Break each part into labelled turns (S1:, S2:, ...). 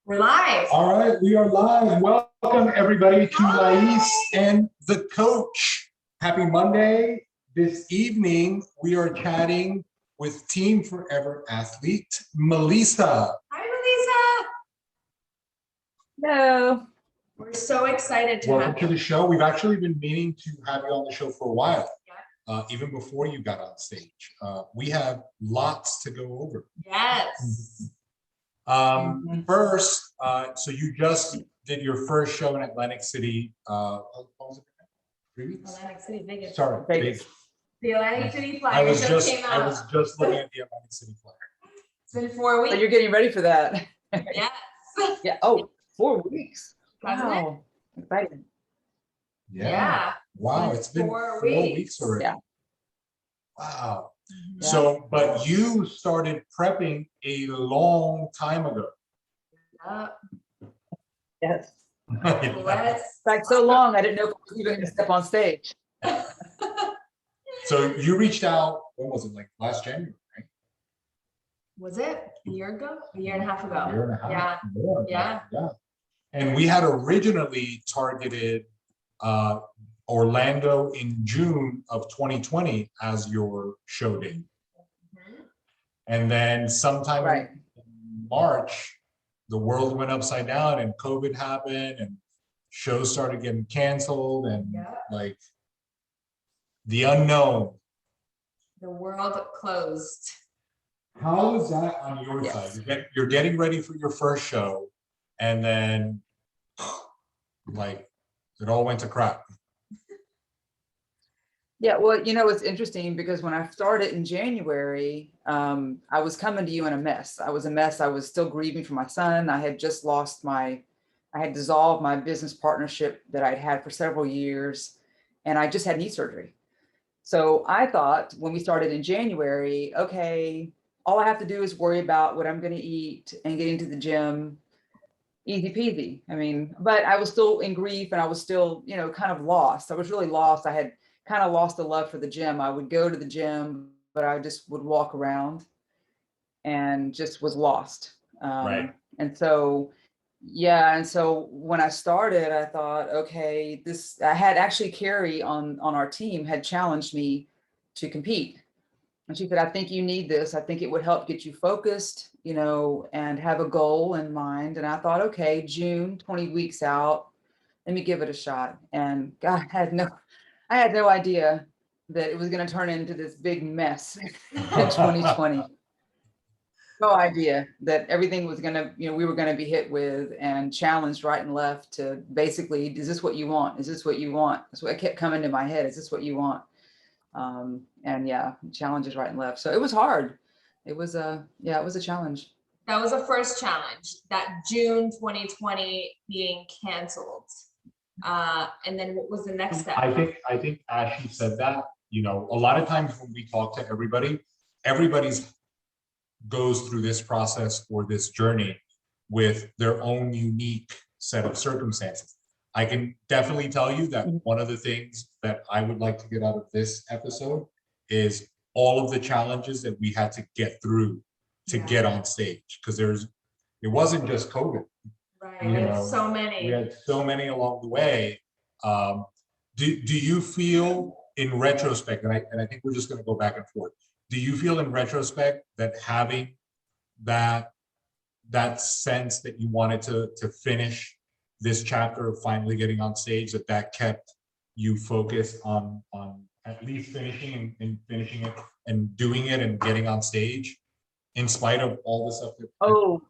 S1: We're live.
S2: All right, we are live. Welcome everybody to Lais and The Coach. Happy Monday. This evening, we are chatting with Team Forever athlete, Melisa.
S1: Hi, Melisa.
S3: Hello.
S1: We're so excited to
S2: Welcome
S1: have
S2: to
S1: you.
S2: the show. We've actually been meaning to have you on the show for a while,
S1: Yeah.
S2: even before you got on stage. We have lots to go over.
S1: Yes.
S2: First, so you just did your first show in Atlantic City. What was it? 3 weeks?
S1: Atlantic City, Vegas.
S2: Sorry,
S3: Vegas.
S2: Vegas.
S1: The Atlantic City flyer just came out.
S2: I was just looking at the Atlantic City flyer.
S1: It's been 4 weeks.
S3: So you're getting ready for that.
S1: Yes.
S3: Yeah. Oh, 4 weeks.
S1: Hasn't it?
S3: Wow. Exciting.
S1: Yeah.
S2: Wow, it's been 4 weeks already.
S3: Yeah.
S2: Wow.
S3: Yeah.
S2: So, but you started prepping a long time ago.
S3: Yes.
S1: Let's.
S3: In fact, so long I didn't know if I was even going to step on stage.
S2: So you reached out, when was it, like last January, right?
S1: Was it a year ago? A year and a half ago.
S2: A year and a half.
S1: Yeah.
S2: More,
S1: Yeah.
S2: Yeah. And we had originally targeted Orlando in June of 2020 as your show date.
S1: Mhm.
S2: And then sometime
S3: Right.
S2: in March, the world went upside down and COVID happened and shows started getting canceled and
S1: Yeah.
S2: like the unknown.
S1: The world closed.
S2: How was that on your
S3: Yes.
S2: side? You're getting ready for your first show and then like it all went to crap.
S3: Yeah, well, you know, it's interesting because when I started in January, I was coming to you in a mess. I was a mess. I was still grieving for my son. I had just I had dissolved my business partnership that I'd had for several years, and I just had knee surgery. So I thought when we started in January, okay, all I have to do is worry about what I'm going to eat and getting to the gym. Easy peasy. I mean, but I was still in grief and I was still, you know, kind of lost. I was really lost. I had kind of lost the love for the gym. I would go to the gym, but I just would walk around and just was lost.
S2: Right.
S3: And so, yeah. And so when I started, I thought, okay, I had actually Carrie on our team had challenged me to compete. And she said, I think you need this. I think it would help get you focused, you know, and have a goal in mind. And I thought, okay, June, 20 weeks out, let me give it a shot. And God, I had no idea that it was going to turn into this big mess in 2020. No idea that everything was going to, you know, we were going to be hit with and challenged right and left to basically, is this what you want? Is this what you want? That's what kept coming to my head. Is this what you want? And yeah, challenges right and left. So it was hard. It was it was a challenge.
S1: That was the first challenge, that June 2020 being canceled. And then what was the next step?
S2: I think as she said that, you know, a lot of times when we talk to everybody's goes through this process or this journey with their own unique set of circumstances. I can definitely tell you that one of the things that I would like to get out of this episode is all of the challenges that we had to get through to get on stage, because it wasn't just COVID.
S1: Right,
S2: You
S1: we had
S2: know,
S1: so many.
S2: We had so many along the way. Do you feel in retrospect, and I think we're just going to go back and forth. Do you feel in retrospect that having that sense that you wanted to finish this chapter of finally getting on stage, that kept you focused on at least finishing and finishing it and doing it and getting on stage in spite of all the stuff that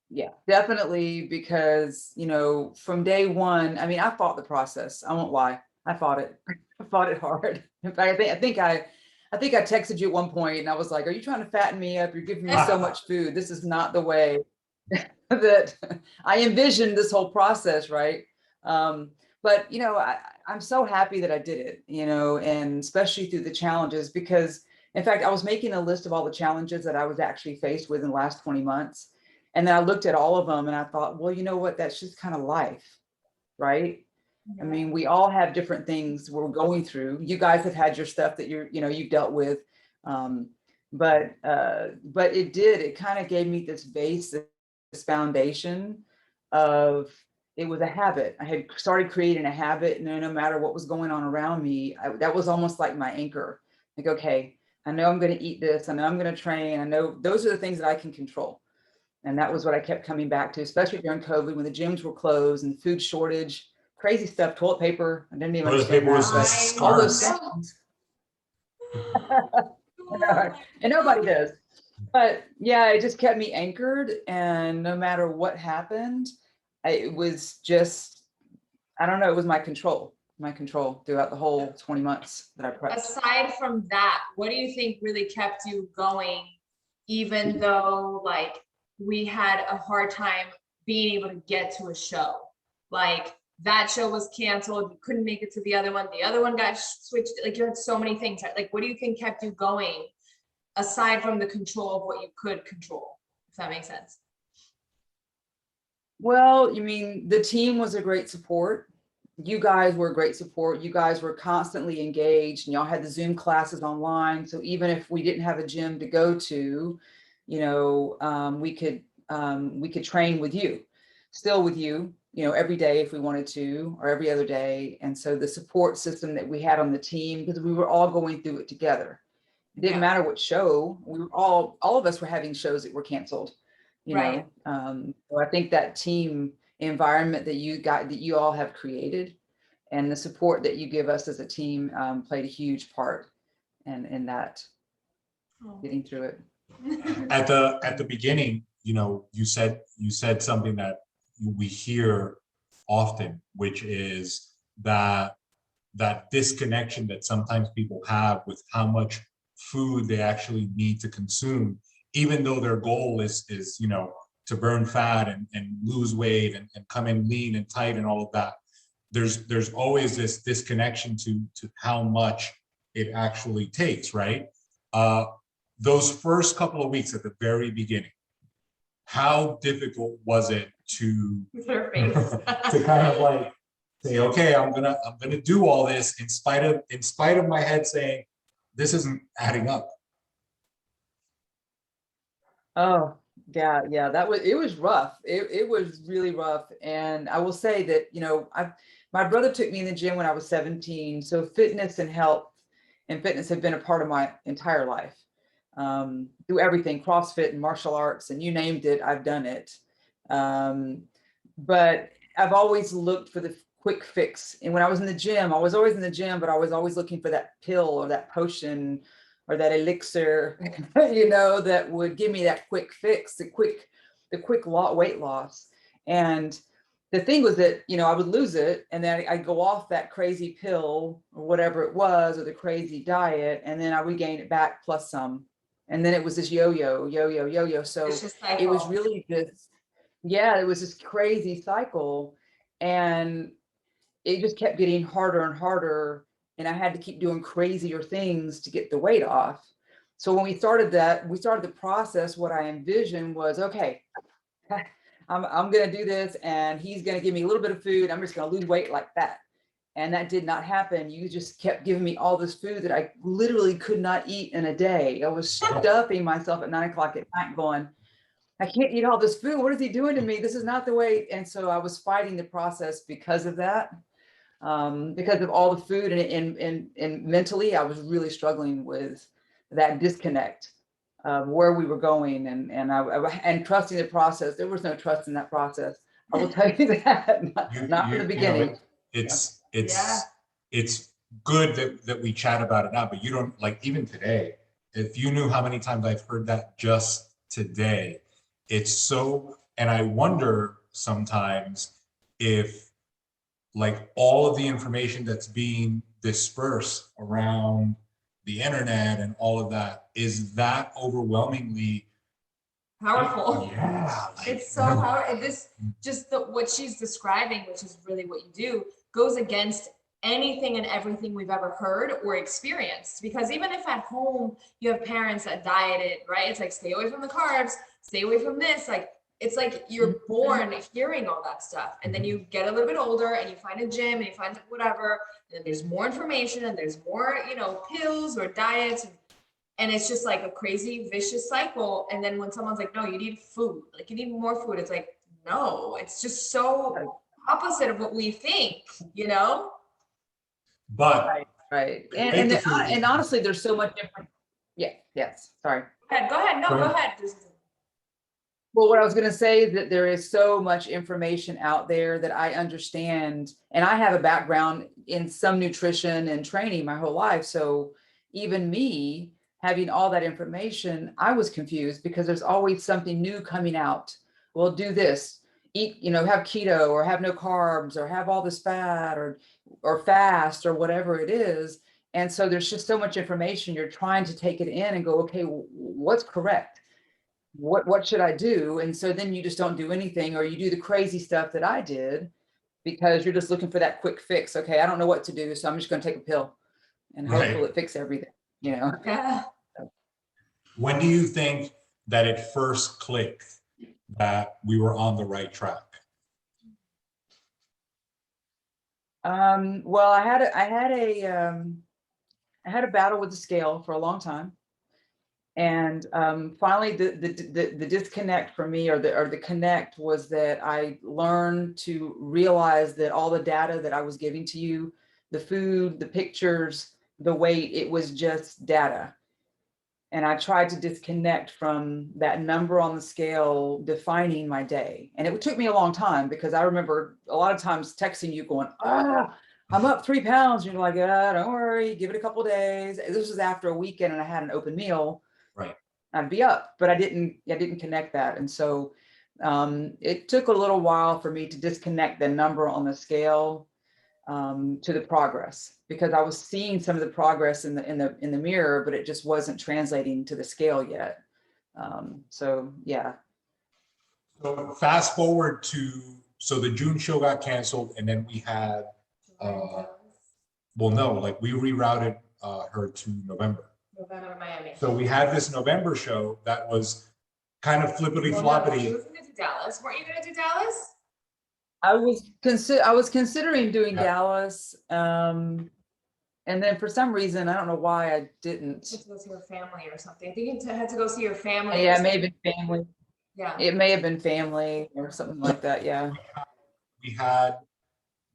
S3: Yeah, definitely, because, you know, from day one, I mean, I fought the process. I won't lie. I fought it. I fought it hard. In fact, I think I texted you at one point and I was like, are you trying to fatten me up? You're giving me so much food. This is not the way that I envisioned this whole process, right? But, you know, I'm so happy that I did it, you know, and especially through the challenges, because in fact, I was making a list of all the challenges that I was actually faced with in the last 20 months. And then I looked at all of them and I thought, well, you know what, that's just kind of life, right? I mean, we all have different things we're going through. You guys have had your stuff that you've dealt with. But it kind of gave me this base, this foundation of, it was a habit. I had started creating a habit, and no matter what was going on around me, that was almost like my anchor. Like, okay, I know I'm going to eat this. I know I'm going to train. I know those are the things that I can control. And that was what I kept coming back to, especially during COVID when the gyms were closed and food shortage, crazy stuff, toilet paper. I didn't even
S2: Toilet
S3: understand
S2: paper was
S3: that, but all those
S2: scarce.
S3: things. And nobody does. But yeah, it just kept me anchored. And no matter what happened, it was just, I don't know, it was my control throughout the whole 20 months that I prepped.
S1: Aside from that, what do you think really kept you going, even though like we had a hard time being able to get to a show? Like that show was canceled, you couldn't make it to the other one got switched, like you had so many things. Like, what do you think kept you going aside from the control of what you could control, if that makes sense?
S3: Well, you mean the team was a great support. You guys were a great support. You guys were constantly engaged, and y'all had the Zoom classes online. So even if we didn't have a gym to go to, you know, we could train with you, still with you, you know, every day if we wanted to, or every other day. And so the support system that we had on the team, because we were all going through it together. It didn't matter what show, we were all of us were having shows that were canceled, you know. So I think that team environment that you all have created, and the support that you give us as a team, played a huge part in that, getting through it.
S2: At the beginning, you know, you said something that we hear often, which is that disconnection that sometimes people have with how much food they actually need to consume, even though their goal is you know, to burn fat and lose weight and come in lean and tight and all of that. There's always this disconnection to how much it actually takes, right? Those first couple of weeks at the very beginning, how difficult was it to to kind of like say, okay, I'm gonna do all this in spite of my head saying this isn't adding up?
S3: Oh, yeah, it was rough. It was really rough. And I will say that, you know, my brother took me in the gym when I was 17. So fitness and health and fitness have been a part of my entire life. Through everything, CrossFit and martial arts, and you named it, I've done it. But I've always looked for the quick fix. And when I was in the gym, I was always in the gym, but I was always looking for that pill or that potion or that elixir, you know, that would give me that quick fix, the quick weight loss. And the thing was that, you know, I would lose it, and then I'd go off that crazy pill or whatever it was, or the crazy diet, and then I would gain it back plus some. And then it was this yo-yo. So it was really this, yeah, it was this crazy cycle. And it just kept getting harder and harder. And I had to keep doing crazier things to get the weight off. So when we started the process, what I envisioned was, okay, I'm going to do this, and he's going to give me a little bit of food. I'm just going to lose weight like that. And that did not happen. You just kept giving me all this food that I literally could not eat in a day. I was stuffing myself at 9 o'clock at night going, I can't eat all this food. What is he doing to me? This is not the way. And so I was fighting the process because of that. Because of all the food, and mentally, I was really struggling with that disconnect of where we were going, and trusting the process. There was no trust in that process. I will tell you that, not from the beginning.
S2: You know, it's good that we chat about it now, but you don't, like, even today, if you knew how many times I've heard that just today, it's so, and I wonder sometimes if, like, all of the information that's being dispersed around the internet and all of that, is that overwhelmingly
S1: powerful.
S2: Yeah,
S1: It's so powerful. This just what she's describing, which is really what you do, goes against anything and everything we've ever heard or experienced. Because even if at home you have parents that dieted, right? It's like, stay away from the carbs, stay away from this. Like, it's like you're born hearing all that stuff. And then you get a little bit older and you find a gym and you find whatever, and then there's more information and there's more, you know, pills or diets. And it's just like a crazy vicious cycle. And then when someone's like, no, you need food, like you need more food, it's like, no, it's just so opposite of what we think, you know?
S2: But
S3: Right.
S2: make the food.
S3: And honestly, there's so much different. Yeah, yes, sorry.
S1: Go ahead. No,
S2: Go
S1: go
S2: ahead.
S1: ahead.
S3: Well, what I was going to say is that there is so much information out there that I understand, and I have a background in some nutrition and training my whole life. So even me having all that information, I was confused because there's always something new coming out. Well, do this, eat, have keto or have no carbs or have all this fat or fast or whatever it is. And so there's just so much information. You're trying to take it in and go, okay, what's correct? What should I do? And so then you just don't do anything, or you do the crazy stuff that I did because you're just looking for that quick fix. Okay, I don't know what to do, so I'm just going to take a pill and
S2: Right.
S3: hopefully it fix everything,
S1: Yeah.
S2: When do you think that it first clicked that we were on the right track?
S3: Well, I had a battle with the scale for a long time. And finally, the disconnect for me, or the connect, was that I learned to realize that all the data that I was giving to you, the food, the pictures, the weight, it was just data. And I tried to disconnect from that number on the scale defining my day. And it took me a long time, because I remember a lot of times texting you going, I'm up 3 pounds. And you're like, don't worry, give it a couple of days. This was after a weekend and I had an open meal.
S2: Right.
S3: I'd be up, but I didn't connect that. And so it took a little while for me to disconnect the number on the scale to the progress, because I was seeing some of the progress in the mirror, but it just wasn't translating to the scale yet. So yeah.
S2: So fast forward so the June show got canceled, and then we had, we rerouted her to November.
S1: November, Miami.
S2: So we had this November show that was kind of flippity floppity.
S1: You were going to do Dallas. Weren't you going to do Dallas?
S3: I was considering doing Dallas. And then for some reason, I don't know why I didn't.
S1: You had to go see your family or something. I think you had to go see your family.
S3: Yeah, it may have been family.
S1: Yeah.
S3: It may have been family or something like that. Yeah.
S2: We had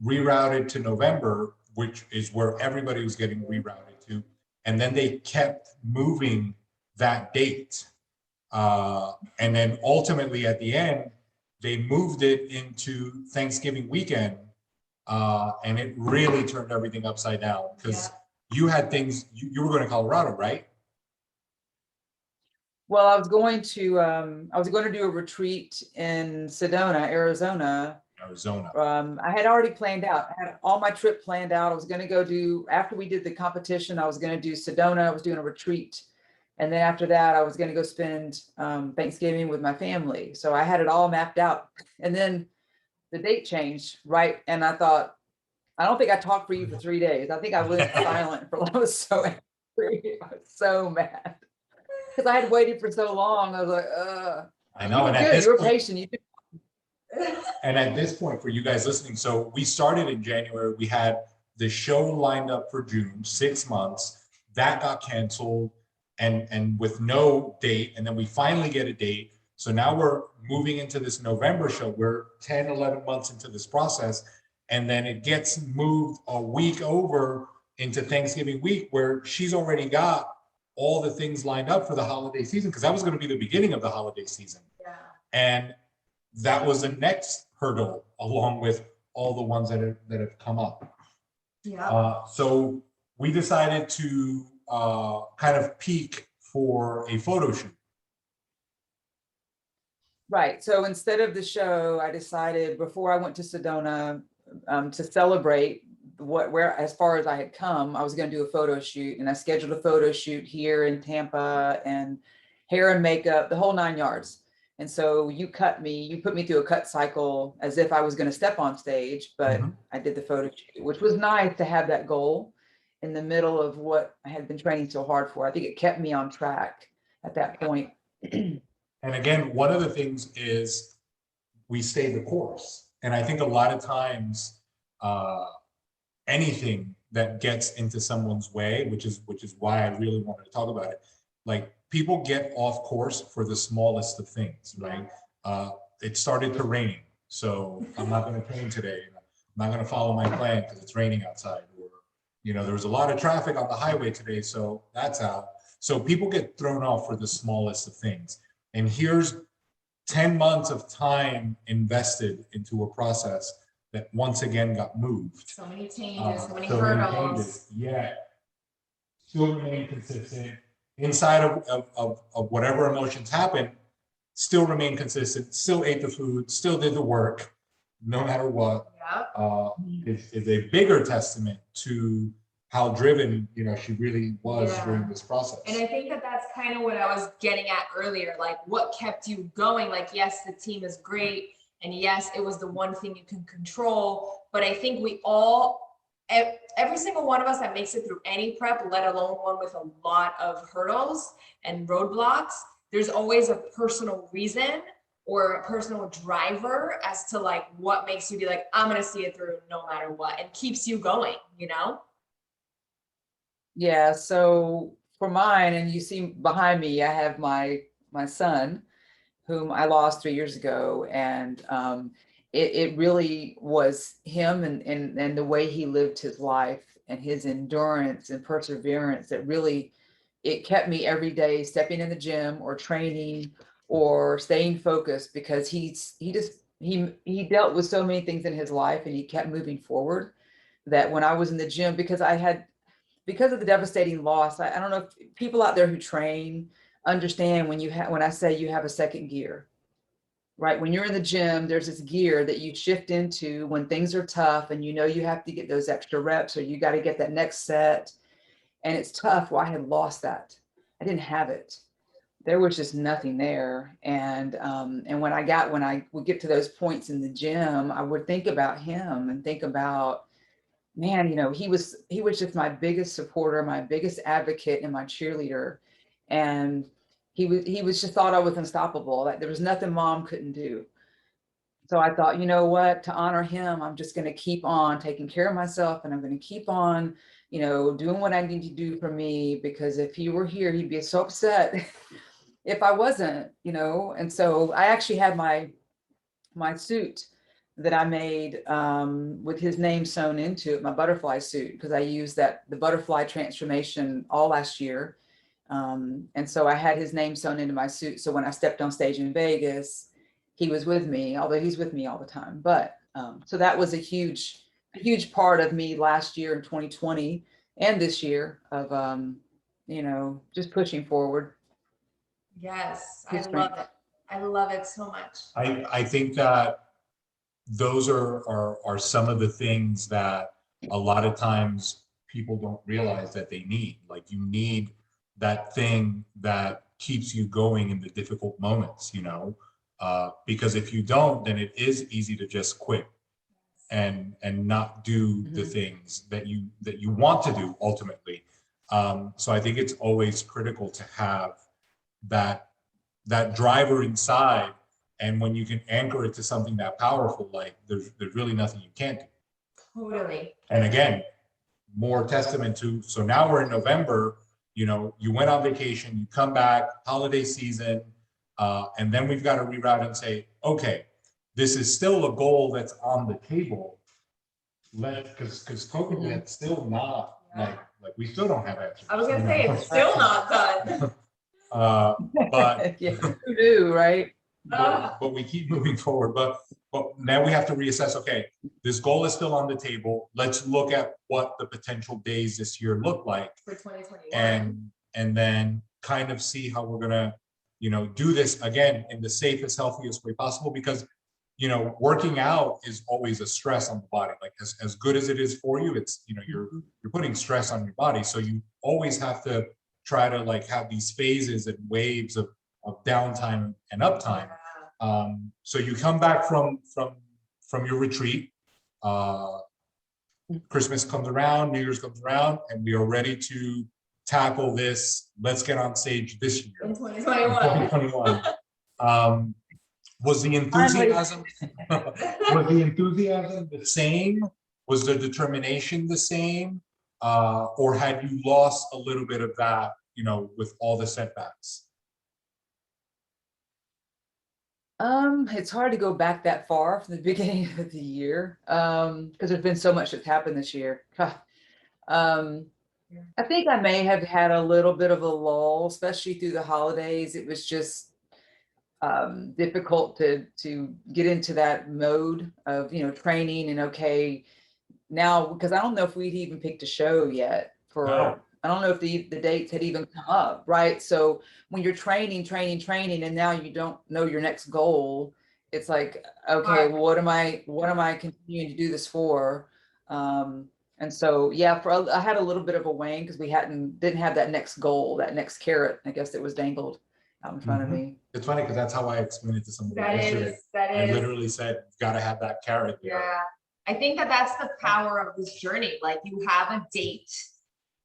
S2: rerouted to November, which is where everybody was getting rerouted to. And then they kept moving that date. And then ultimately at the end, they moved it into Thanksgiving weekend. And it really turned everything upside down, because you had things, you were going to Colorado, right?
S3: Well, I was going to do a retreat in Sedona, Arizona. I had already planned out. I had all my trip planned out. I was going to go do, after we did the competition, I was going to do Sedona. I was doing a retreat. And then after that, I was going to go spend Thanksgiving with my family. So I had it all mapped out. And then the date changed, right? And I thought, I don't think I talked for you for 3 days. I think I went silent I was so angry. I was so mad. Because I had waited for so long. I was like,
S2: I know.
S3: You were patient.
S2: And at this point, for you guys listening, so we started in January. We had the show lined up for June, 6 months. That got canceled, and with no date. And then we finally get a date. So now we're moving into this November show. We're 10, 11 months into this process. And then it gets moved a week over into Thanksgiving week, where she's already got all the things lined up for the holiday season, because that was going to be the beginning of the holiday season.
S1: Yeah.
S2: And that was the next hurdle, along with all the ones that have come up.
S1: Yeah.
S2: So we decided to kind of peak for a photo shoot.
S3: Right. So instead of the show, I decided before I went to Sedona to celebrate where as far as I had come, I was going to do a photo shoot, and I scheduled a photo shoot here in Tampa, and hair and makeup, the whole 9 yards. And so you put me through a cut cycle as if I was going to step on stage, but I did the photo shoot, which was nice to have that goal in the middle of what I had been training so hard for. I think it kept me on track at that point.
S2: And again, one of the things is we stay the course. And I think a lot of times, anything that gets into someone's way, which is why I really wanted to talk about it, like people get off course for the smallest of things, right? It started to rain, so I'm not going to train today. I'm not going to follow my plan because it's raining outside. Or, there was a lot of traffic on the highway today, so that's out. So people get thrown off for the smallest of things. And here's 10 months of time invested into a process that once again got moved.
S1: So many changes, so many
S2: So many
S1: hurdles.
S2: changes, yeah. Still remain consistent inside of whatever emotions happen, still remain consistent, still ate the food, still did the work, no matter what.
S1: Yep.
S2: Is a bigger testament to how driven, she really was
S1: Yeah.
S2: during this process.
S1: And I think that that's kind of what I was getting at earlier. Like, what kept you going? Like, yes, the team is great. And yes, it was the one thing you can control. But I think we all, every single one of us that makes it through any prep, let alone one with a lot of hurdles and roadblocks, there's always a personal reason or a personal driver as to like what makes you be like, I'm going to see it through no matter what, and keeps you going,
S3: Yeah, so for mine, and you see behind me, I have my son, whom I lost 3 years ago, and it really was him and the way he lived his life and his endurance and perseverance that really, it kept me every day stepping in the gym or training or staying focused, because he dealt with so many things in his life and he kept moving forward, that when I was in the gym, because of the devastating loss, I don't know if people out there who train understand when I say you have a second gear, right? When you're in the gym, there's this gear that you shift into when things are tough and you have to get those extra reps, or you got to get that next set, and it's tough. Well, I had lost that. I didn't have it. There was just nothing there. And when I would get to those points in the gym, I would think about him and think about, man, he was just my biggest supporter, my biggest advocate, and my cheerleader. And he was just thought I was unstoppable. Like there was nothing mom couldn't do. So I thought, you know what, to honor him, I'm just going to keep on taking care of myself, and I'm going to keep on, doing what I need to do for me, because if he were here, he'd be so upset if I wasn't, And so I actually had my suit that I made with his name sewn into it, my butterfly suit, because I used the butterfly transformation all last year. And so I had his name sewn into my suit. So when I stepped on stage in Vegas, he was with me, although he's with me all the time. But so that was a huge part of me last year in 2020 and this year of, just pushing forward.
S1: Yes, I
S3: His
S1: love
S3: strength.
S1: it. I love it so much.
S2: I think that those are some of the things that a lot of times people don't realize that they need. Like you need that thing that keeps you going in the difficult moments, because if you don't, then it is easy to just quit and not do the things that you want to do ultimately. So I think it's always critical to have that driver inside. And when you can anchor it to something that powerful, like there's really nothing you can't do.
S1: Totally.
S2: And again, more testament to, so now we're in November, you went on vacation, you come back, holiday season, and then we've got to reroute and say, okay, this is still a goal that's on the table. Because COVID is still not like we still don't have answers.
S1: I was gonna say it's still not done.
S2: But
S3: Yeah, who knew, right?
S2: but we keep moving forward. But now we have to reassess, okay, this goal is still on the table. Let's look at what the potential days this year look like
S1: For 2021.
S2: and then kind of see how we're gonna, do this again in the safest, healthiest way possible, because working out is always a stress on the body. Like as good as it is for you, it's, you're putting stress on your body. So you always have to try to like have these phases and waves of downtime and uptime. So you come back from your retreat, Christmas comes around, New Year's comes around, and we are ready to tackle this. Let's get on stage this year.
S1: In 2021.
S2: Was the enthusiasm the same? Was the determination the same? Or had you lost a little bit of that you know, with all the setbacks?
S3: It's hard to go back that far from the beginning of the year, because there's been so much that's happened this year. Um, I think I may have had a little bit of a lull, especially through the holidays. It was just difficult to get into that mode of, you know, training and okay, now, because I don't know if we'd even picked a show yet
S2: No.
S3: I don't know if the dates had even come up, right? So when you're training, and now you don't know your next goal, it's like, okay,
S1: Right.
S3: well, what am I continuing to do this for? And so, yeah, I had a little bit of a wane because we didn't have that next goal, that next carrot, I guess, that was dangled out in front of me.
S2: It's funny because that's how I explained it to somebody yesterday.
S1: That
S2: I
S1: is.
S2: literally said, "You've got to have that carrot there."
S1: Yeah, I think that that's the power of this journey. Like you have a date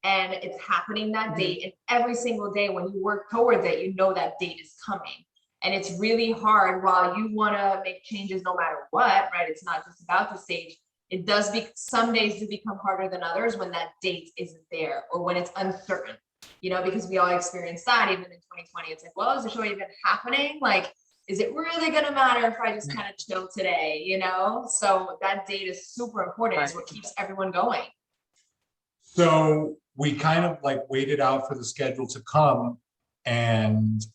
S1: and it's happening that date, and every single day when you work towards it, you know that date is coming. And it's really hard while you want to make changes no matter what, right? It's not just about the stage. It does be some days do become harder than others when that date isn't there or when it's uncertain, you know, because we all experience that even in 2020. It's like, well, is the show even happening? Like, is it really gonna matter if I just kind of chill today, you know? So that date is super important. It's what keeps everyone going.
S2: So we kind of like waited out for the schedule to come, and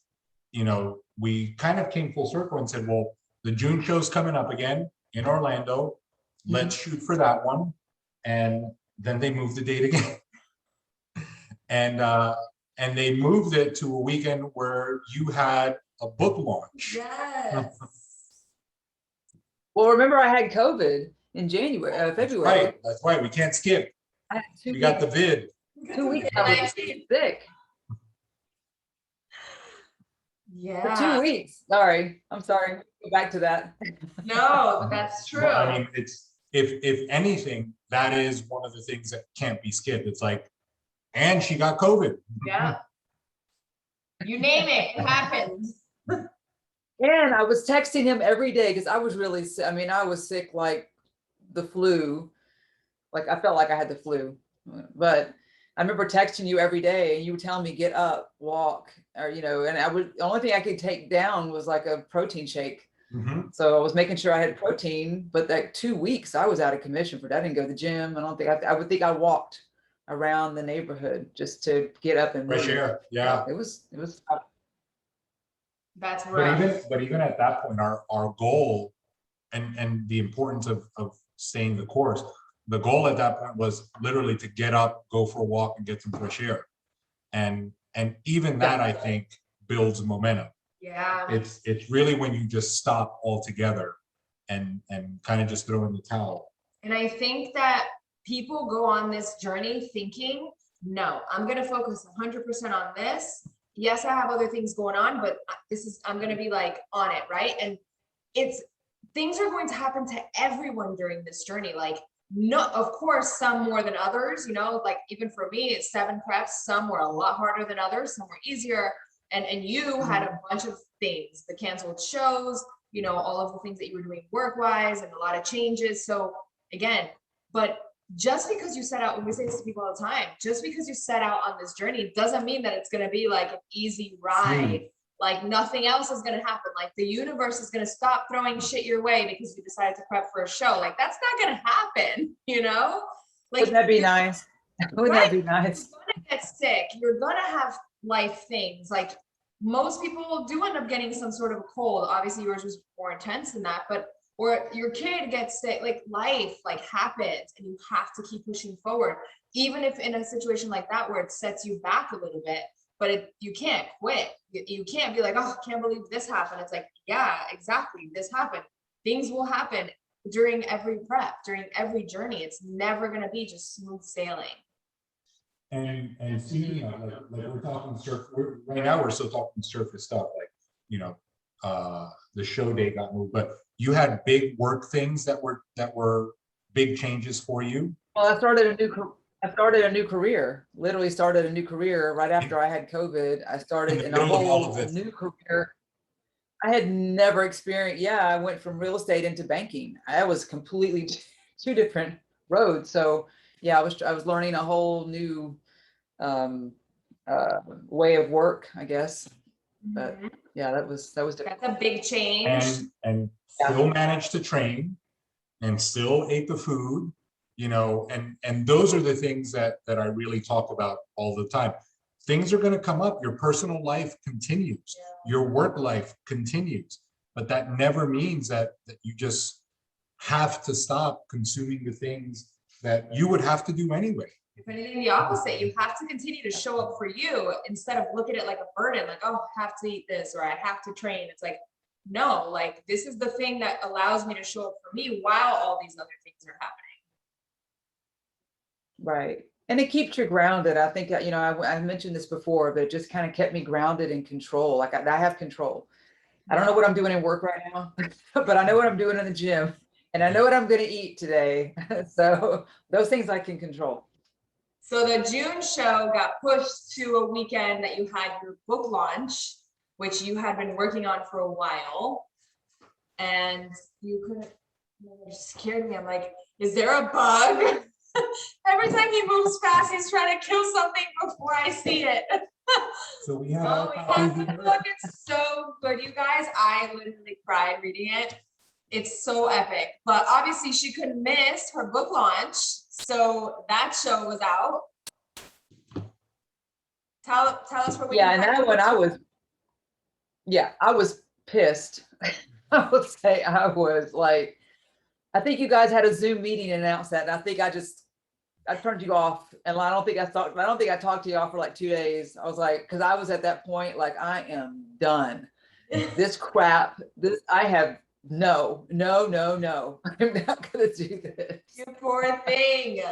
S2: you know, we kind of came full circle and said, well, the June show's coming up again in Orlando. Let's shoot for that one. And then they moved the date again. And they moved it to a weekend where you had a book launch.
S1: Yes.
S3: Well, remember I had COVID in January, February.
S2: That's right. We can't skip.
S3: I had
S2: We got the vid.
S3: 2 weeks I was sick.
S1: Yeah.
S3: For 2 weeks. Sorry. I'm sorry. Go back to that.
S1: No, but that's true.
S2: Well, I mean, it's if anything, that is one of the things that can't be skipped. It's like, and she got COVID.
S1: Yeah. You name it, it happens.
S3: And I was texting him every day because I was really sick. I mean, I was sick like the flu. Like I felt like I had the flu. But I remember texting you every day and you were telling me get up, walk, or you know, and the only thing I could take down was like a protein shake. So I was making sure I had protein, but that 2 weeks I was out of commission for that. I didn't go to the gym. I don't think I would think I walked around the neighborhood just to get up and
S2: Fresh
S3: move.
S2: air. Yeah.
S3: It was
S1: That's right.
S2: But even at that point, our goal and the importance of staying the course, the goal at that point was literally to get up, go for a walk, and get some fresh air. And even that, I think, builds momentum.
S1: Yeah.
S2: It's really when you just stop altogether and kind of just throw in the towel.
S1: And I think that people go on this journey thinking, no, I'm going to focus 100% on this. Yes, I have other things going on, but I'm going to be like on it, right? And things are going to happen to everyone during this journey. Like, no, of course, some more than others, you know, like even for me, it's 7 preps. Some were a lot harder than others. Some were easier. And you had a bunch of things, the canceled shows, you know, all of the things that you were doing work-wise and a lot of changes. So again, but just because you set out, when we say this to people all the time, just because you set out on this journey doesn't mean that it's going to be like an easy ride. Like nothing else is going to happen. Like the universe is going to stop throwing shit your way because you decided to prep for a show. Like that's not going to happen, you know? Like,
S3: wouldn't that be nice? Wouldn't that be nice?
S1: You're going to get sick. You're going to have life things. Like most people do end up getting some sort of a cold. Obviously yours was more intense than that, but or your kid gets sick, like life like happens and you have to keep pushing forward. Even if in a situation like that where it sets you back a little bit, but you can't quit. You can't be like, oh, I can't believe this happened. It's like, yeah, exactly. This happened. Things will happen during every prep, during every journey. It's never going to be just smooth sailing.
S2: And seeing like we're talking right now, we're still talking surface stuff, like, you know, the show date got moved, but you had big work things that were big changes for you.
S3: Well, I started a new career, literally started a new career right after I had COVID. I started in a whole new career. I had never experienced. Yeah, I went from real estate into banking. I was completely 2 different roads. So yeah, I was learning a whole new way of work, I guess. But
S1: Mhm.
S3: yeah, that was difficult.
S1: That's a big change.
S2: And
S3: Yeah.
S2: still managed to train and still ate the food, you know, and those are the things that I really talk about all the time. Things are going to come up. Your personal life continues, your work life continues, but that never means that you just have to stop consuming the things that you would have to do anyway.
S1: If anything, the opposite, you have to continue to show up for you instead of look at it like a burden, like, oh, I have to eat this or I have to train. It's like, no, like this is the thing that allows me to show up for me while all these other things are happening.
S3: Right. And it keeps you grounded. I think, you know, I mentioned this before, but it just kind of kept me grounded in control. Like I have control. I don't know what I'm doing in work right now, but I know what I'm doing in the gym and I know what I'm going to eat today. So those things I can control.
S1: So the June show got pushed to a weekend that you had your book launch, which you had been working on for a while. And you couldn't, it scared me. I'm like, is there a bug? Every time he moves fast, he's trying to kill something before I see it.
S2: So we have
S1: Oh, we have the book. It's so good, you guys. I literally cried reading it. It's so epic. But obviously, she couldn't miss her book launch, so that show was out. Tell us where we
S3: Yeah,
S1: can
S3: and
S1: find
S3: that one I was pissed. I would say I was like, I think you guys had a Zoom meeting and announced that. And I think I turned you off, and I don't think I talked to y'all for like 2 days. I was like, because I was at that point, like, I am done. This crap, I have no. I'm not gonna do this.
S1: You poor thing.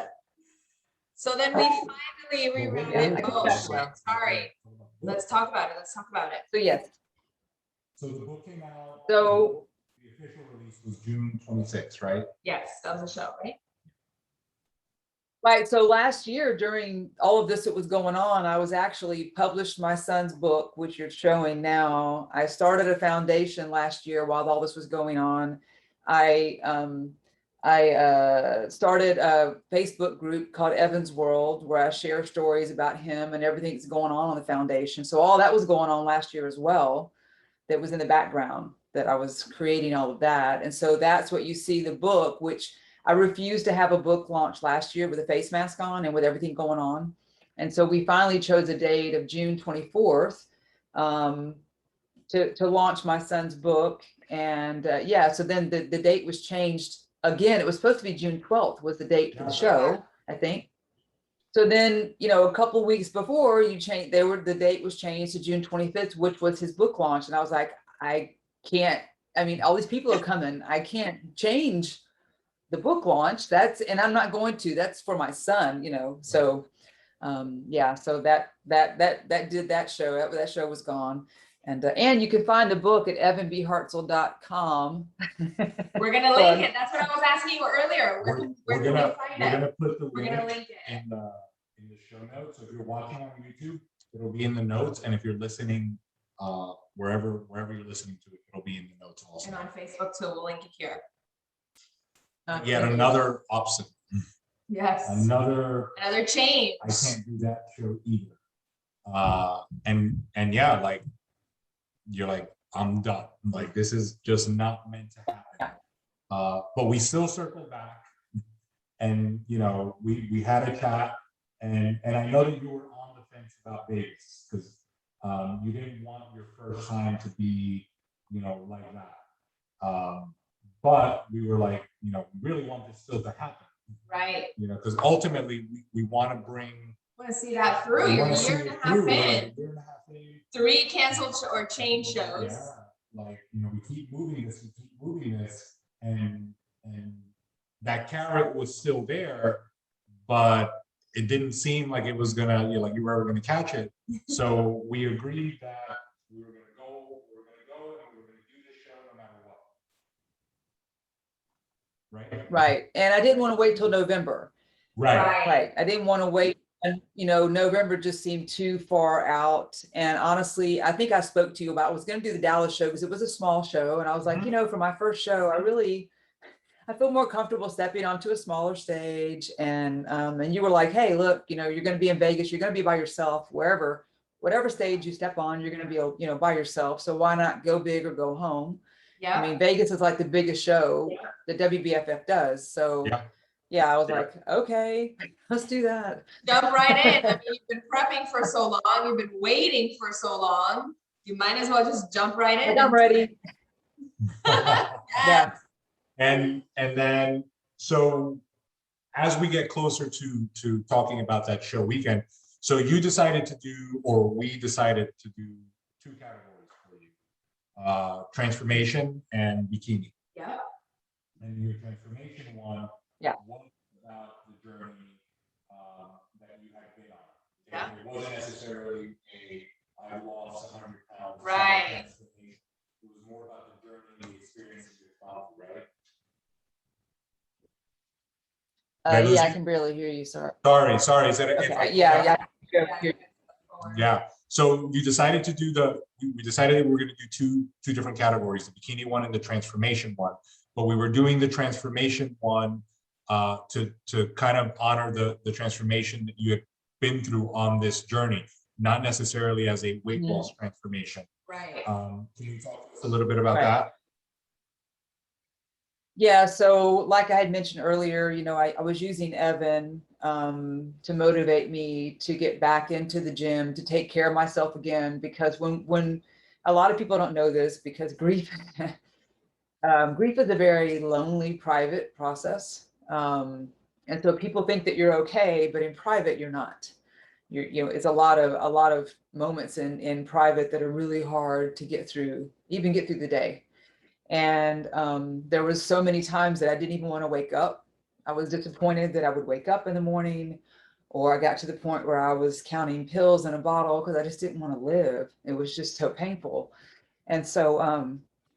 S1: So then we finally rerouted.
S3: Yeah,
S1: Oh
S3: I
S1: shit! Sorry. Let's talk about it.
S3: So yes.
S2: So the book came out.
S3: So
S2: The official release was June 26th, right?
S1: Yes, that was a show, right?
S3: right. So last year, during all of this that was going on, I was actually published my son's book, which you're showing now. I started a foundation last year while all this was going on. I started a Facebook group called Evan's World, where I share stories about him and everything that's going on the foundation. So all that was going on last year as well. That was in the background that I was creating all of that. And so that's what you see the book, which I refused to have a book launch last year with a face mask on and with everything going on. And so we finally chose a date of June 24th to launch my son's book. And yeah, so then the date was changed again. It was supposed to be June 12th was the date for the show, I think. So then, you know, a couple of weeks before the date was changed to June 25th, which was his book launch. And I was like, I can't, I mean, all these people are coming. I can't change the book launch. And I'm not going to, that's for my son, you know? So, yeah, so that did that show. That show was gone. And you can find the book at evanbhartzell.com.
S1: We're gonna link it. That's what I was asking you earlier.
S2: We're gonna put the
S1: We're gonna link it
S2: in the show notes. So if you're watching on YouTube, it'll be in the notes, and if you're listening wherever you're listening to it, it'll be in the notes also.
S1: And on Facebook too. We'll link it here.
S2: Yet another obstacle.
S1: Yes.
S2: Another
S1: change.
S2: I can't do that show either. And yeah, like you're like, I'm done. Like this is just not meant to happen. But we still circled back, and you know, we had a chat, and I know that you were on the fence about Vegas because you didn't want your first time to be, you know, like that. But we were like, you know, we really want this still to happen.
S1: Right.
S2: You know, because ultimately we want to bring.
S1: I want to see that through. You're a year and a half in. 3 canceled or changed shows.
S2: Yeah, like, you know, we keep moving this, and that carrot was still there, but it didn't seem like it was gonna, you know, like you were ever gonna catch it. So we agreed that we were gonna go, and we were gonna do this show no matter what. Right.
S3: Right. And I didn't want to wait till November.
S2: Right.
S3: I didn't want to wait. And, you know, November just seemed too far out. And honestly, I think I spoke to you about, I was going to do the Dallas show because it was a small show. And I was like, you know, for my first show, I really I feel more comfortable stepping onto a smaller stage. And you were like, hey, look, you know, you're going to be in Vegas, you're going to be by yourself, whatever stage you step on, you're going to be, you know, by yourself. So why not go big or go home?
S1: Yeah.
S3: I mean, Vegas is like the biggest show that WBFF does. So
S2: Yeah.
S3: yeah, I was like, okay, let's do that.
S1: Jump right in. I mean, you've been prepping for so long, you've been waiting for so long. You might as well just jump right in.
S3: I'm ready. Yeah.
S2: And then, so as we get closer to talking about that show weekend, so you decided to do, or we decided to do 2 categories for you, transformation and bikini.
S1: Yeah.
S2: And your transformation one,
S3: Yeah,
S2: was about the journey that you had been on.
S1: Yeah.
S2: It wasn't necessarily I lost 100 pounds.
S1: Right.
S2: Transformation. It was more about the journey, the experiences you've gone through, right?
S3: yeah, I can barely hear you. Sorry.
S2: Sorry. Is that
S3: Okay. Yeah.
S2: Yeah. So you decided to do we decided that we were going to do two different categories, the bikini one and the transformation one. But we were doing the transformation one to kind of honor the transformation that you had been through on this journey, not necessarily as a weight loss transformation.
S1: Right.
S2: Can you talk to us a little bit about that?
S3: Yeah, so like I had mentioned earlier, you know, I was using Evan to motivate me to get back into the gym, to take care of myself again, because when a lot of people don't know this, because grief grief is a very lonely private process. And so people think that you're okay, but in private you're not. You know, it's a lot of moments in private that are really hard to get through the day. And there was so many times that I didn't even want to wake up. I was disappointed that I would wake up in the morning, or I got to the point where I was counting pills in a bottle because I just didn't want to live. It was just so painful. And so,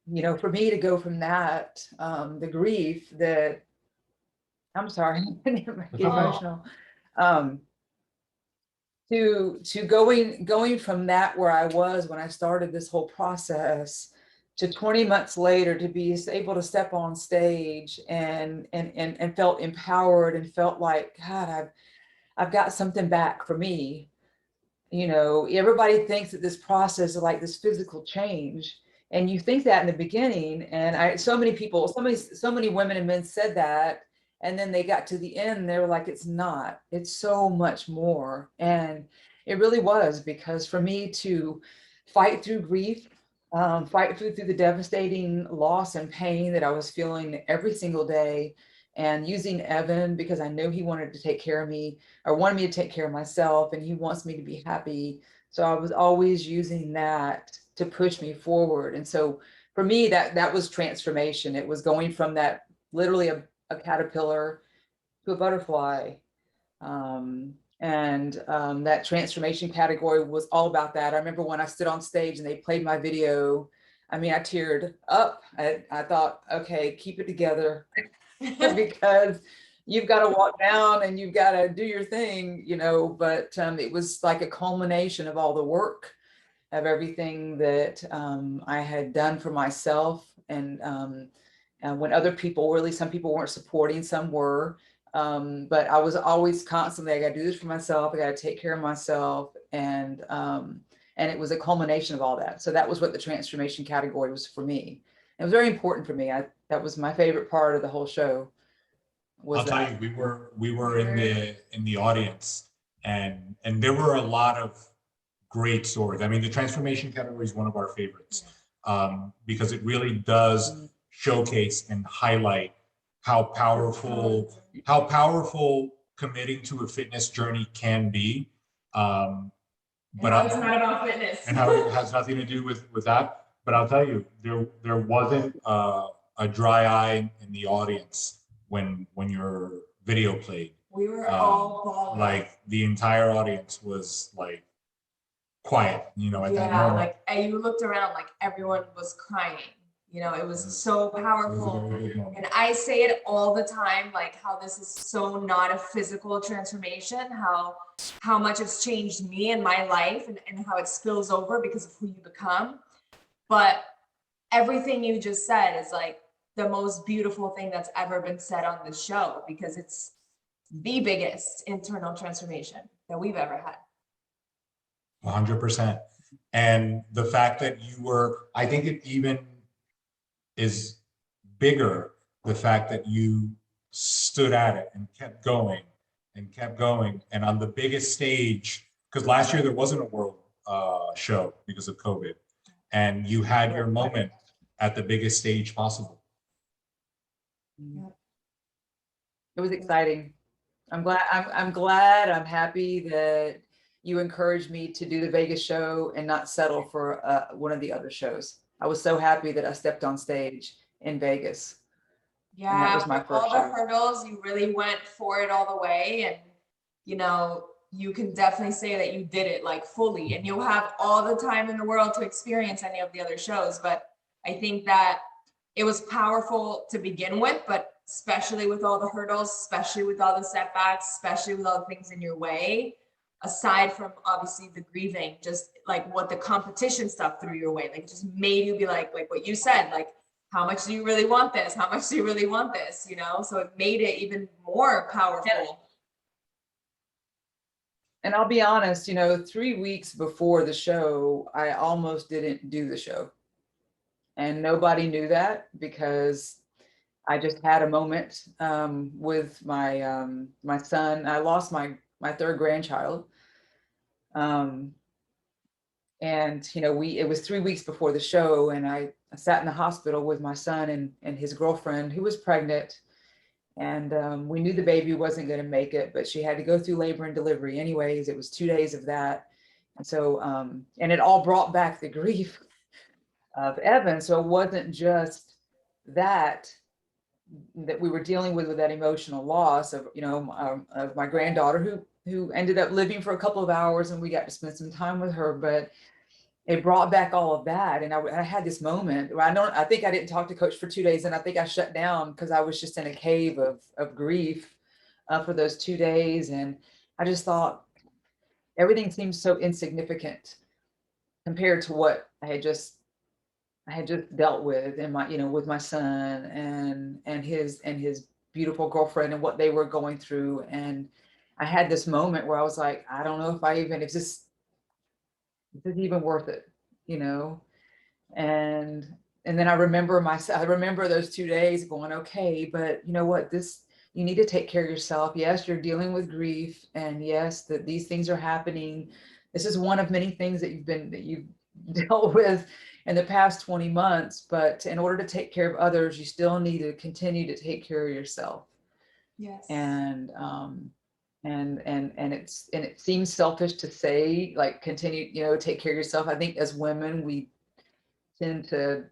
S3: you know, for me to go from that, the grief that, I'm sorry, I'm getting emotional, to going from that where I was when I started this whole process to 20 months later, to be able to step on stage and felt empowered and felt like, God, I've got something back for me. You know, everybody thinks that this process is like this physical change. And you think that in the beginning, and so many women and men said that, and then they got to the end, they were like, it's not, it's so much more. And it really was, because for me to fight through grief, fight through the devastating loss and pain that I was feeling every single day, and using Evan because I know he wanted to take care of me, or wanted me to take care of myself, and he wants me to be happy. So I was always using that to push me forward. And so for me, that was transformation. It was going from that literally a caterpillar to a butterfly. That transformation category was all about that. I remember when I stood on stage and they played my video, I mean, I teared up. I thought, okay, keep it together. Because you've got to walk down and you've got to do your thing, you know. But it was like a culmination of all the work, of everything that I had done for myself. And when other people, really, some people weren't supporting, some were. But I was always constantly, I got to do this for myself. I got to take care of myself. And it was a culmination of all that. So that was what the transformation category was for me. It was very important for me. That was my favorite part of the whole show.
S2: I'll tell you, we were in the audience, and there were a lot of great stories. I mean, the transformation category is one of our favorites, because it really does showcase and highlight how powerful committing to a fitness journey can be. But
S1: it's not about fitness.
S2: And how it has nothing to do with that. But I'll tell you, there wasn't a dry eye in the audience when your video played.
S1: We were all bawling.
S2: Like the entire audience was like quiet, you know, at that
S1: Yeah,
S2: moment.
S1: like, and you looked around, like everyone was crying. You know, it was so powerful. And I say it all the time, like how this is so not a physical transformation, how much it's changed me in my life, and how it spills over because of who you become. But everything you just said is like the most beautiful thing that's ever been said on the show, because it's the biggest internal transformation that we've ever had.
S2: 100%. And the fact that you were, I think it even is bigger, the fact that you stood at it and kept going and kept going. And on the biggest stage, because last year there wasn't a world show because of COVID, and you had your moment at the biggest stage possible.
S3: It was exciting. I'm glad, I'm happy that you encouraged me to do the Vegas show and not settle for one of the other shows. I was so happy that I stepped on stage in Vegas. And that
S1: Yeah,
S3: was my
S1: for all
S3: first
S1: the
S3: show.
S1: hurdles, you really went for it all the way. And, you know, you can definitely say that you did it like fully, and you'll have all the time in the world to experience any of the other shows. But I think that it was powerful to begin with, but especially with all the hurdles, especially with all the setbacks, especially with all the things in your way, aside from obviously the grieving, just like what the competition stuff threw your way, like it just made you be like what you said, like, how much do you really want this? How much do you really want this? You know, so it made it even more powerful.
S3: And I'll be honest, you know, 3 weeks before the show, I almost didn't do the show. And nobody knew that because I just had a moment with my son. I lost my third grandchild. And you know, it was 3 weeks before the show, and I sat in the hospital with my son and his girlfriend who was pregnant. And we knew the baby wasn't going to make it, but she had to go through labor and delivery anyways. It was 2 days of that. And so, and it all brought back the grief of Evan. So it wasn't just that we were dealing with that emotional loss of, you know, of my granddaughter who ended up living for a couple of hours, and we got to spend some time with her, but it brought back all of that. And I had this moment where I think I didn't talk to Coach for 2 days, and I think I shut down because I was just in a cave of grief for those 2 days. And I just thought everything seemed so insignificant compared to what I had just dealt with in my, you know, with my son and his beautiful girlfriend and what they were going through. And I had this moment where I was like, I don't know if this is even worth it, you know? And then I remember those 2 days going, okay, but you know what, you need to take care of yourself. Yes, you're dealing with grief, and yes, that these things are happening. This is one of many things that you've dealt with in the past 20 months, but in order to take care of others, you still need to continue to take care of yourself.
S1: Yes.
S3: And it seems selfish to say, like, continue, you know, take care of yourself. I think as women, we tend to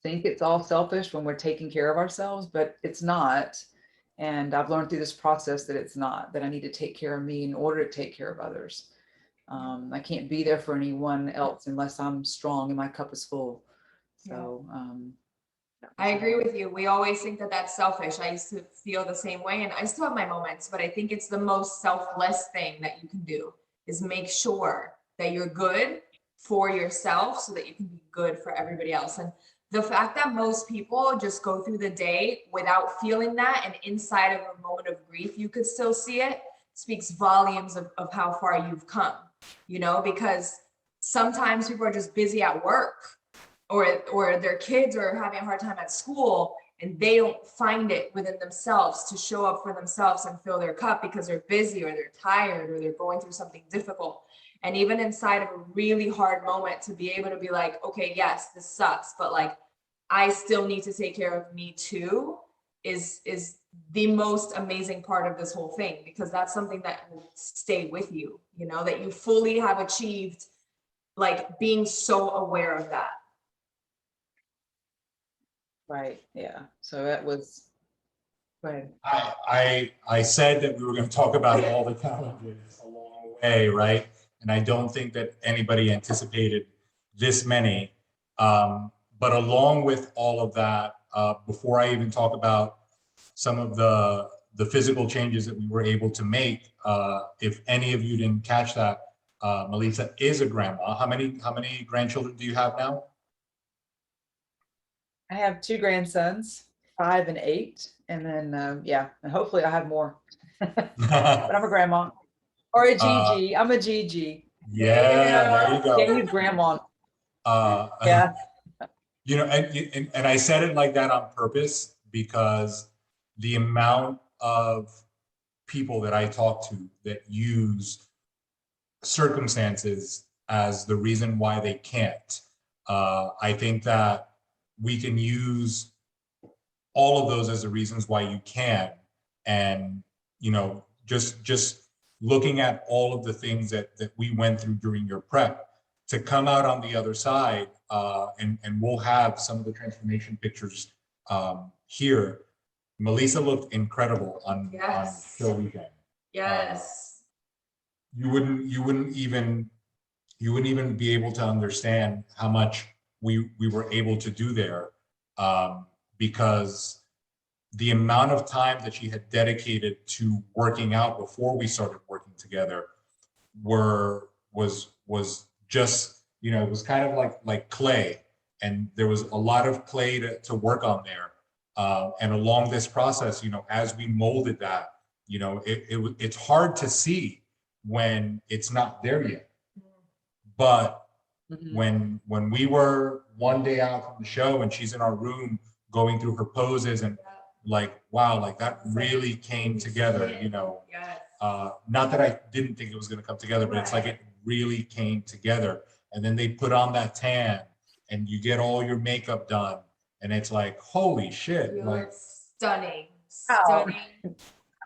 S3: think it's all selfish when we're taking care of ourselves, but it's not. And I've learned through this process that it's not, that I need to take care of me in order to take care of others. I can't be there for anyone else unless I'm strong and my cup is full. So,
S1: I agree with you. We always think that that's selfish. I used to feel the same way, and I still have my moments, but I think it's the most selfless thing that you can do is make sure that you're good for yourself so that you can be good for everybody else. And the fact that most people just go through the day without feeling that, and inside of a moment of grief, you could still see it, speaks volumes of how far you've come, you know, because sometimes people are just busy at work, or their kids are having a hard time at school, and they don't find it within themselves to show up for themselves and fill their cup because they're busy or they're tired or they're going through something difficult. And even inside of a really hard moment, to be able to be like, okay, yes, this sucks, but like, I still need to take care of me too, is the most amazing part of this whole thing, because that's something that will stay with you, you know, that you fully have achieved, like being so aware of that.
S3: right. Yeah. So that was, right.
S2: I said that we were going to talk about all the challenges along the way, right? And I don't think that anybody anticipated this many. But along with all of that, before I even talk about some of the physical changes that we were able to make, if any of you didn't catch that, Melisa is a grandma. How many grandchildren do you have now?
S3: I have 2 grandsons, 5 and 8, and then yeah, and hopefully I have more. But I'm a grandma or a GG. I'm a GG.
S2: Yeah, there you
S3: Can't
S2: go.
S3: use grandma.
S2: Uh,
S3: Yeah.
S2: you know, and I said it like that on purpose because the amount of people that I talk to that use circumstances as the reason why they can't. I think that we can use all of those as the reasons why you can, and you know, just looking at all of the things that we went through during your prep to come out on the other side, and we'll have some of the transformation pictures here. Melisa looked incredible on
S1: Yes.
S2: show weekend.
S1: Yes.
S2: You wouldn't even be able to understand how much we were able to do there, because the amount of time that she had dedicated to working out before we started working together was just, you know, it was kind of like clay, and there was a lot of clay to work on there, and along this process, you know, as we molded that, you know, it's hard to see when it's not there yet, but when we were one day out from the show and she's in our room going through her poses and like, wow, like that really came together, you know.
S1: Yes.
S2: Not that I didn't think it was going to come together, but it's like it really came together. And then they put on that tan and you get all your makeup done and it's like, holy shit.
S1: You
S2: Like,
S1: look stunning,
S3: Wow.
S1: stunning.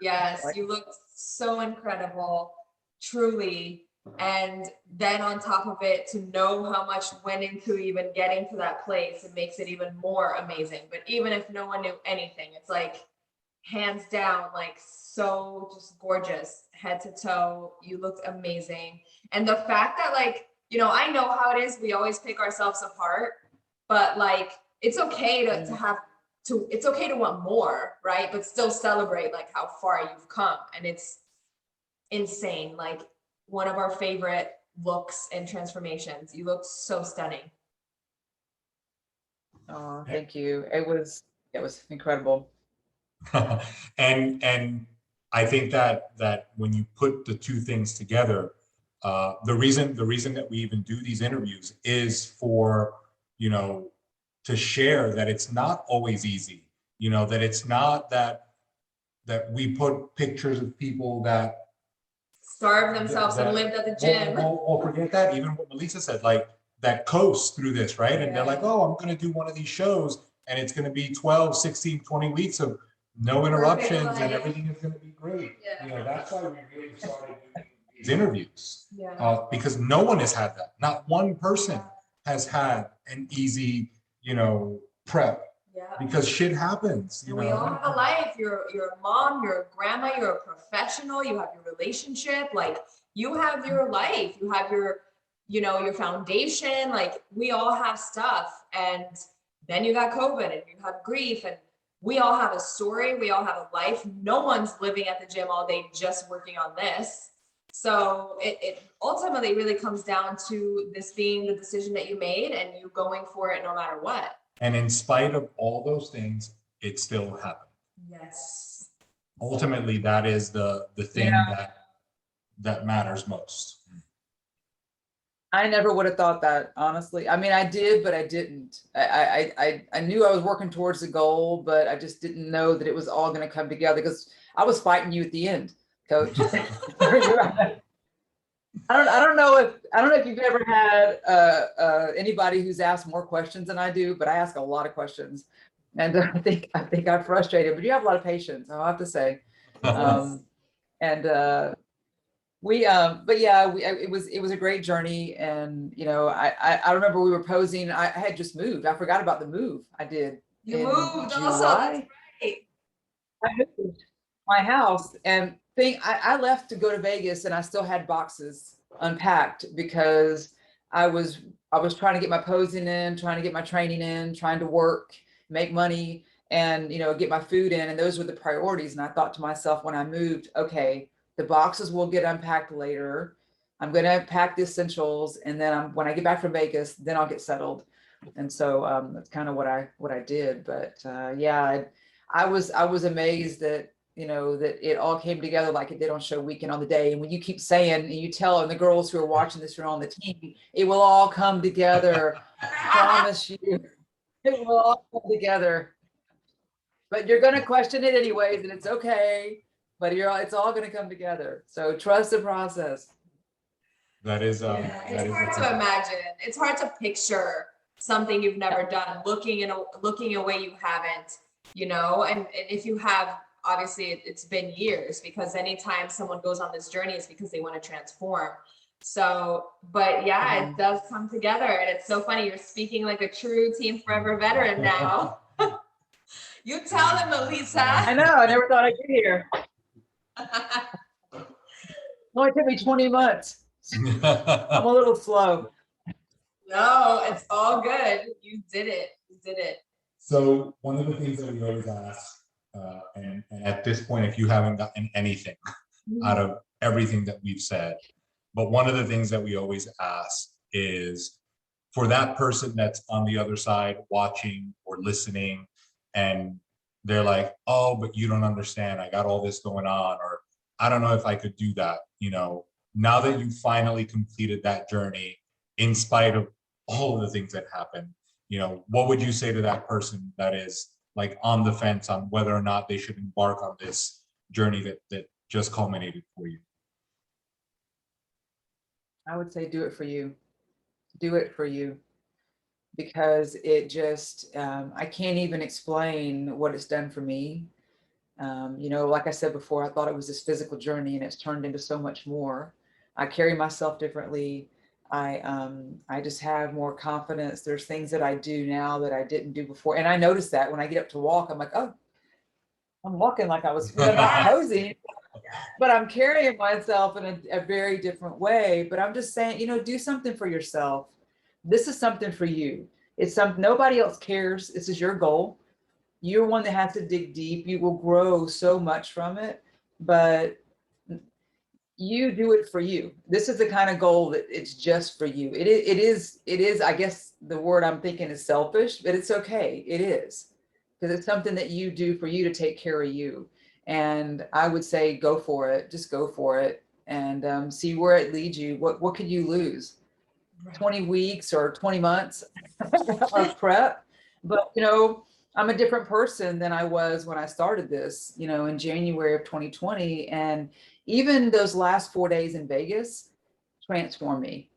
S1: Yes, you look so incredible, truly. And then on top of it, to know how much went into even getting to that place, it makes it even more amazing. But even if no one knew anything, it's like hands down, like so just gorgeous, head to toe. You looked amazing. And the fact that, like, you know, I know how it is. We always pick ourselves apart, but like it's okay to have to, it's okay to want more, right? But still celebrate like how far you've come. And it's insane. Like one of our favorite looks and transformations. You look so stunning.
S3: Oh, thank you. It was incredible.
S2: and I think that when you put the two things together, the reason that we even do these interviews is for, you know, to share that it's not always easy, you know, that it's not that we put pictures of people that
S1: Starved themselves and lived at the gym.
S2: We'll forget that. Even what Melisa said, like that coast through this, right? And they're like, oh, I'm going to do one of these shows and it's going to be 12, 16, 20 weeks of no interruptions and everything is going to be great. You know, that's why we really started doing these interviews, because no one has had that. Not one person has had an easy, you know, prep. Because shit happens. You know?
S1: We all have a life. You're a mom, you're a grandma, you're a professional, you have your relationship, like you have your life, you have your, you know, your foundation, like we all have stuff. And then you got COVID and you have grief, and we all have a story, we all have a life. No one's living at the gym all day just working on this. So it ultimately really comes down to this being the decision that you made and you going for it no matter what.
S2: And in spite of all those things, it still happened.
S1: Yes.
S2: Ultimately, that is the thing that matters most.
S3: I never would have thought that, honestly. I mean, I did, but I didn't. I knew I was working towards the goal, but I just didn't know that it was all going to come together because I was fighting you at the end, Coach. I don't know if you've ever had anybody who's asked more questions than I do, but I ask a lot of questions, and I think I'm frustrated. But you have a lot of patience, I'll have to say. But yeah, it was a great journey, and you know, I remember we were posing. I had just moved. I forgot about the move I did.
S1: You
S3: in
S1: moved
S3: July.
S1: also. That's right.
S3: I moved my house, and I left to go to Vegas, and I still had boxes unpacked because I was trying to get my posing in, trying to get my training in, trying to work, make money, and you know, get my food in, and those were the priorities. And I thought to myself when I moved, okay, the boxes will get unpacked later. I'm going to pack the essentials, and then when I get back from Vegas, then I'll get settled. And so that's kind of what I did. But yeah, I was amazed that, you know, that it all came together like it did on Show Weekend on the day. And when you keep saying, and you tell, and the girls who are watching this, who are on the team, it will all come together. Promise you, it will all come together. But you're going to question it anyways, and it's okay. But it's all going to come together. So trust the process.
S2: That is,
S1: Yeah,
S2: that
S1: it's
S2: is
S1: hard to imagine. It's hard to picture something you've never done, looking a way you haven't, you know, and if you have, obviously it's been years, because anytime someone goes on this journey, it's because they want to transform. So, but yeah, it does come together, and it's so funny. You're speaking like a true Team Forever veteran now. You tell them, Melisa.
S3: I know. I never thought I'd get here. Only took me 20 months. I'm a little slow.
S1: No, it's all good. You did it. You did it.
S2: So one of the things that we always ask, and at this point, if you haven't gotten anything out of everything that we've said, but one of the things that we always ask is for that person that's on the other side watching or listening, and they're like, oh, but you don't understand. I got all this going on, or I don't know if I could do that. You know, now that you finally completed that journey, in spite of all of the things that happened, you know, what would you say to that person that is like on the fence on whether or not they should embark on this journey that just culminated for you?
S3: I would say do it for you. Do it for you. Because it just, I can't even explain what it's done for me. You know, like I said before, I thought it was this physical journey, and it's turned into so much more. I carry myself differently. I just have more confidence. There's things that I do now that I didn't do before. And I notice that when I get up to walk, I'm like, oh, I'm walking like I was, you know, not posing, but I'm carrying myself in a very different way. But I'm just saying, you know, do something for yourself. This is something for you. It's something nobody else cares. This is your goal. You're one that has to dig deep. You will grow so much from it, but you do it for you. This is the kind of goal that it's just for you. It is, I guess the word I'm thinking is selfish, but it's okay. It is, because it's something that you do for you to take care of you. And I would say, go for it. Just go for it, and see where it leads you. What could you lose? 20 weeks or 20 months of prep. But, you know, I'm a different person than I was when I started this, you know, in January of 2020. And even those last 4 days in Vegas transformed me.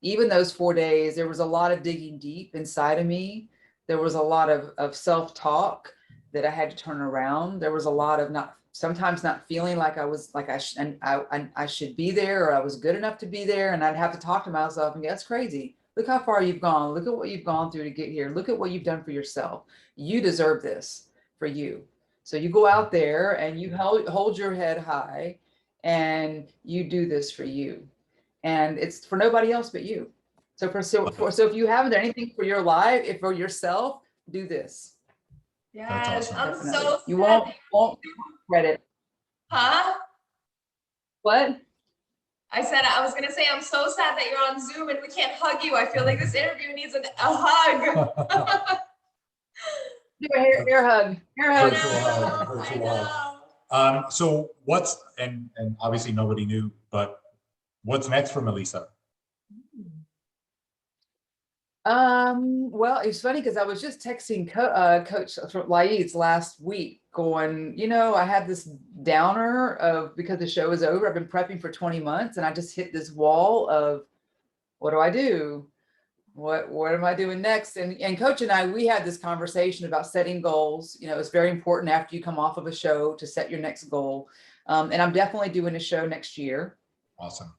S3: Even those 4 days, there was a lot of digging deep inside of me. There was a lot of self-talk that I had to turn around. There was a lot of sometimes not feeling like I was like I should be there, or I was good enough to be there. And I'd have to talk to myself and go, that's crazy. Look how far you've gone. Look at what you've gone through to get here. Look at what you've done for yourself. You deserve this for you. So you go out there and you hold your head high, and you do this for you. And it's for nobody else but you. So so if you haven't done anything for your life, if for yourself, do this.
S1: Yes,
S2: awesome.
S1: I'm
S3: Definitely.
S1: so
S3: You
S1: sad.
S3: won't credit.
S1: Huh?
S3: What?
S1: I said I was gonna say I'm so sad that you're on Zoom and we can't hug you. I feel like this interview needs a hug.
S3: Do a hair hug. Hair hug.
S2: Virtual hug, virtual hug. So what's, and obviously nobody knew, but what's next for Melisa?
S3: Well, it's funny because I was just texting Coach Lais last week going, you know, I had this downer of, because the show is over, I've been prepping for 20 months, and I just hit this wall of, what do I do? What am I doing next? And Coach and I, we had this conversation about setting goals. You know, it's very important after you come off of a show to set your next goal. And I'm definitely doing a show next year.
S2: Awesome.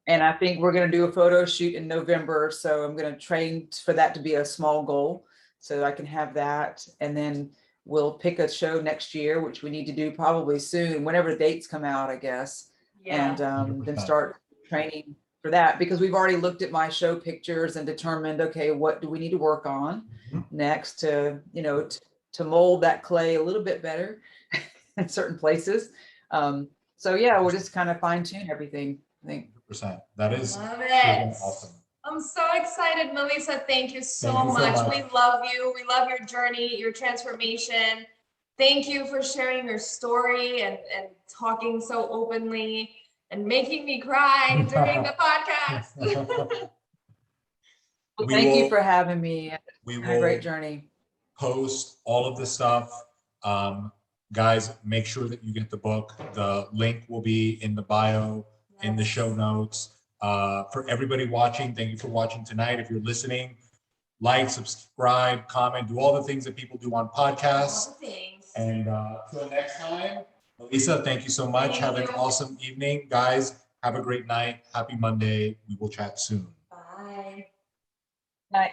S3: And I think we're going to do a photo shoot in November. So I'm going to train for that to be a small goal so that I can have that. And then we'll pick a show next year, which we need to do probably soon, whenever the dates come out, I guess.
S1: Yeah.
S3: And then start training for that, because we've already looked at my show pictures and determined, okay, what do we need to work on next to, you know, to mold that clay a little bit better in certain places. So yeah, we'll just kind of fine tune everything, I think.
S2: 100%. That is
S1: Love
S2: freaking
S1: it.
S2: awesome.
S1: I'm so excited, Melisa. Thank you so
S2: Thank you so
S1: much.
S2: much.
S1: We love you. We love your journey, your transformation. Thank you for sharing your story and talking so openly and making me cry during the podcast.
S3: Well,
S2: We
S3: thank you
S2: will-
S3: for having me.
S2: We
S3: It's been a great
S2: will
S3: journey.
S2: post all of the stuff. Guys, make sure that you get the book. The link will be in the bio, in the show notes. For everybody watching, thank you for watching tonight. If you're listening, like, subscribe, comment, do all the things that people do on podcasts.
S1: All the things.
S2: And till next time, Melisa, thank you so much.
S1: Thank
S2: Have an
S1: you.
S2: awesome evening. Guys, have a great night. Happy Monday. We will chat soon.